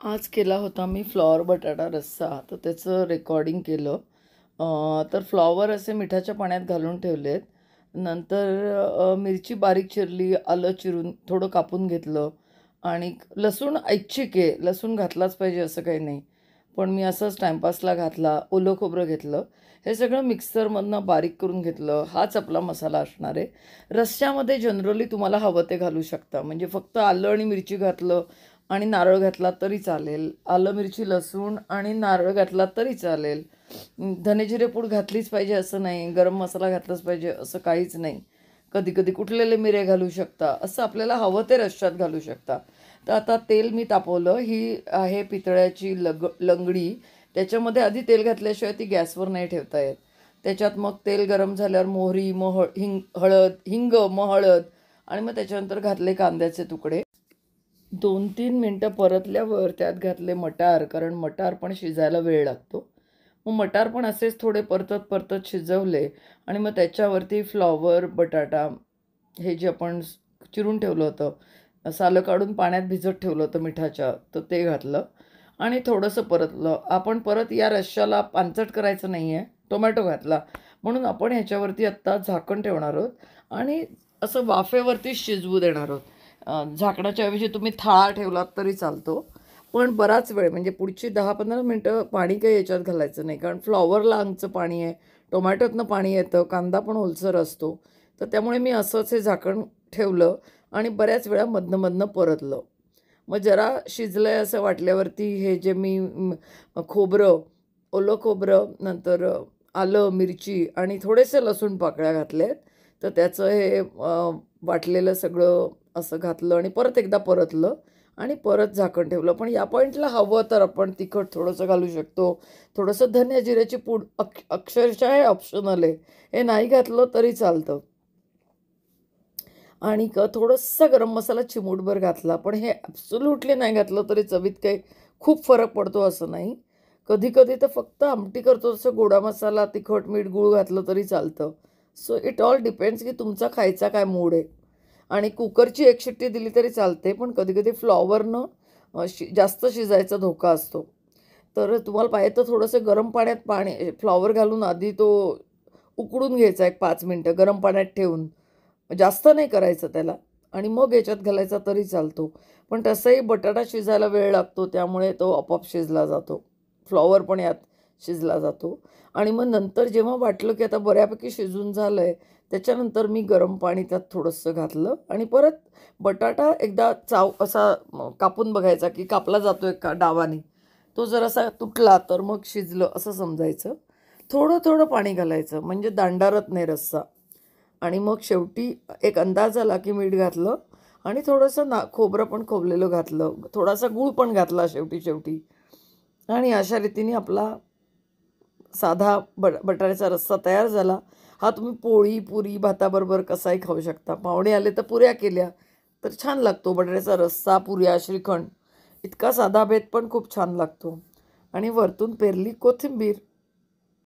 आज केला होता मी फ्लॉवर बटाटा रस्सा. तर त्याचं रेकॉर्डिंग केलं. तर फ्लॉवर असे मिठाच्या पाण्यात घालून ठेवलेत. नंतर मिरची बारीक चिरली, आलं चिरून थोडं कापून घेतलं आणि लसूण ऐच्छिक आहे, लसूण घातलाच पाहिजे असं काही नाही. पण मी असंच टाईमपासला घातला. ओलं खोबरं घेतलं. हे सगळं मिक्सरमधनं बारीक करून घेतलं. हाच आपला मसाला असणार आहे. रस्स्यामध्ये जनरली तुम्हाला हवं ते घालू शकता. म्हणजे फक्त आलं आणि मिरची घातलं आणि नारळ घातला तरी चालेल. आलं मिरची लसूण आणि नारळ घातला तरी चालेल. धनेजिरे पूड घातलीच पाहिजे असं नाही, गरम मसाला घातलाच पाहिजे असं काहीच नाही. कधी कधी कुठलेले मिरे घालू शकता, असं आपल्याला हवं ते रश्श्यात घालू शकता. तर आता तेल मी तापवलं. ही आहे पितळ्याची लंगडी. त्याच्यामध्ये आधी तेल घातल्याशिवाय ती गॅसवर नाही ठेवता येत. त्याच्यात मग तेल गरम झाल्यावर मोहरी, हिंग, मग हळद आणि मग त्याच्यानंतर घातले कांद्याचे तुकडे. 2-3 मिनटं परतल्यावर त्यात घातले मटार, कारण मटार पण शिजायला वेळ लागतो. मग मटार पण असेच थोडे परतत परतत शिजवले आणि मग त्याच्यावरती फ्लॉवर, बटाटा हे जे आपण चिरून ठेवलं होतं, सालं काढून पाण्यात भिजत ठेवलं होतं मिठाच्या, तर ते घातलं आणि थोडंसं परतलं. आपण परत या रश्श्याला पानचट करायचं नाही आहे, टोमॅटो घातला. म्हणून आपण ह्याच्यावरती आत्ता झाकण ठेवणार आहोत आणि असं वाफेवरती शिजवू देणार आहोत. झाकणाच्या ऐवजी तुम्ही थाळा ठेवलात तरी चालतो. पण बराच वेळ म्हणजे पुढची 10-15 मिनटं पाणी काही याच्यात घालायचं नाही, कारण फ्लॉवरला अंगचं पाणी आहे, टोमॅटोतनं पाणी येतं, कांदा पण ओलसर असतो. तर त्यामुळे मी असंच हे झाकण ठेवलं आणि बऱ्याच वेळा मधनं परतलं. मग जरा शिजलं आहे असं वाटल्यावरती हे जे मी खोबरं, ओलं खोबरं, नंतर आलं, मिरची आणि थोडेसे लसूण पाकळ्या घातल्यात. तर त्याचं हे वाटलेलं सगळं असं घातलं आणि परत एकदा परतलं आणि परत झाकण ठेवलं. पण या पॉईंटला हवं तर आपण तिखट थोडंसं घालू शकतो. थोडंसं धने जिऱ्याची पूड अक्षरशः हे ऑप्शनल आहे. हे नाही घातलं तरी चालतं. आणि थोडंसं गरम मसाला चिमूटभर घातला. पण हे ॲब्सोल्युटली नाही घातलं तरी चवीत काही खूप फरक पडतो असं नाही. कधी कधी तर फक्त आमटी करतो तसं गोडा मसाला, तिखट, मीठ, गूळ घातलं तरी चालतं. सो इट ऑल डिपेंड्स की तुमचा खायचा काय मूड आहे. आणि कुकरची एक शिट्टी दिली तरी चालते, पण कधी कधी फ्लॉवरनं जास्त शिजायचा धोका असतो. तर तुम्हाला पाहिजे तर थोडंसं गरम पाण्यात फ्लॉवर घालून आधी तो उकडून घ्यायचा 1-5 मिनटं गरम पाण्यात ठेवून. जास्त नाही करायचं त्याला आणि मग याच्यात घालायचा तरी चालतो. पण तसंही बटाटा शिजायला वेळ लागतो, त्यामुळे तो आपोआप शिजला जातो. फ्लॉवर पण यात शिजला जातो. आणि मग नंतर जेव्हा वाटलं की आता बऱ्यापैकी शिजून झालं आहे, त्याच्यानंतर मी गरम पाणी त्यात थोडंसं घातलं आणि परत बटाटा एकदा असा कापून बघायचा की कापला जातोय का डावाने. तो जरासा तुटला तर मग शिजलं असं समजायचं. थोडं थोडं पाणी घालायचं म्हणजे दांडारत नाही रस्सा. आणि मग शेवटी एक अंदाज आला की मीठ घातलं आणि थोडंसं खोबरं पण खोबलेलं घातलं, थोडासा गूळ पण घातला शेवटी शेवटी. आणि अशा रीतीने आपला साधा बटाट्याचा रस्सा तयार झाला. हा तुम्ही पोळी, पुरी, भाताबरोबर कसाही खाऊ शकता. पाहुणे आले तर पुऱ्या केल्या तर छान लागतो बटाट्याचा रस्सा, पुऱ्या, श्रीखंड. इतका साधा भेद पण खूप छान लागतो. आणि वरतून पेरली कोथिंबीर.